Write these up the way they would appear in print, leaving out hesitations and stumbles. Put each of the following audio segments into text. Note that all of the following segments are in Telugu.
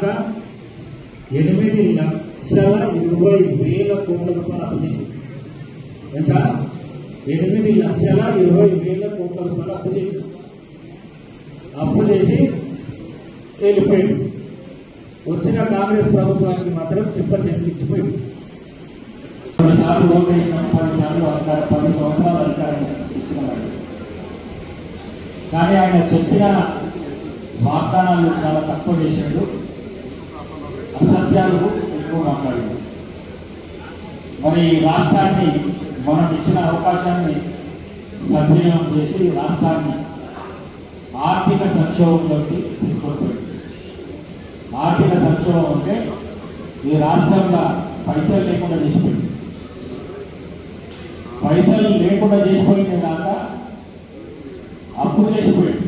దాకా 8,20,000 కోట్ల రూపాయలు అప్పు చేసింది. ఎంత? 8,20,000 కోట్ల రూపాయలు అప్పు చేసింది. అప్పు చేసి వెళ్ళిపోయింది. వచ్చిన కాంగ్రెస్ ప్రభుత్వానికి మాత్రం చిప్ప చెతికిచ్చిపోయింది. 10 సార్లు ఓటు వేసినాం, 10 సార్లు 10 సంవత్సరాలు అధికారం ఇచ్చిన వాడు. కానీ ఆయన చెప్పిన వాగ్దానాలు చాలా తక్కువ చేశాడు, అసత్యాలు ఎక్కువ మాట్లాడాడు. మరి రాష్ట్రాన్ని మనం ఇచ్చిన అవకాశాన్ని సద్వినియోగం చేసి రాష్ట్రాన్ని ఆర్థిక సంక్షోభంలోకి తీసుకొచ్చాడు. ఆర్థిక సంక్షోభం అంటే ఈ రాష్ట్రంలో పైసలు లేకుండా చేసిపోయింది. పైసలు లేకుండా చేసిపోయింది దాకా అప్పు చేసిపోయింది.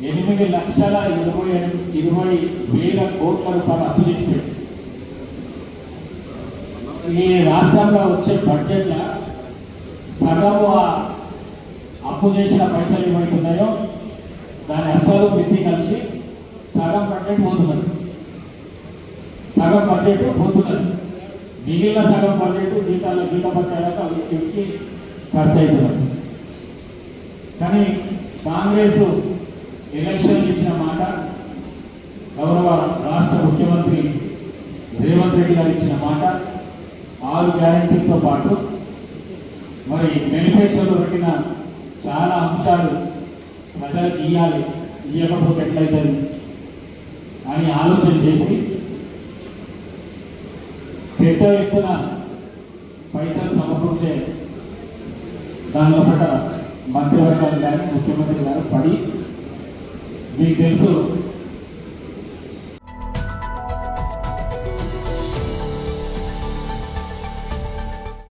8,20,000 కోట్ల రూపాయలు అప్పు చేసిపోయింది. ఈ రాష్ట్రంలో వచ్చే బడ్జెట్లో సగం అప్పు చేసిన పైసలు ఏమవుతున్నాయో దాని అసలు వృద్ధి కలిసి సగం బడ్జెట్ పోతున్నది. సగం బడ్జెట్ పోతున్నది. మిగిలిన సగం బడ్జెట్ జీతపత్యాలకు వీటికి ఖర్చు అవుతున్నది. కానీ కాంగ్రెస్ ఎలక్షన్ ఇచ్చిన మాట, గౌరవ రాష్ట్ర ముఖ్యమంత్రి రేవంత్ రెడ్డి గారు ఇచ్చిన మాట, 6 గ్యారెంటీలతో పాటు మరి మేనిఫెస్టోలో పెట్టిన చాలా అంశాలు ప్రజలకు ఇవ్వాలి, ఇవ్వకపోతే ఎట్లయితుంది అని ఆలోచన చేసి పెద్ద ఎత్తున పైసలు సమకూర్చే దానిలో పట్ల మంత్రివర్గాలు కానీ ముఖ్యమంత్రి గారు పడి, మీకు తెలుసు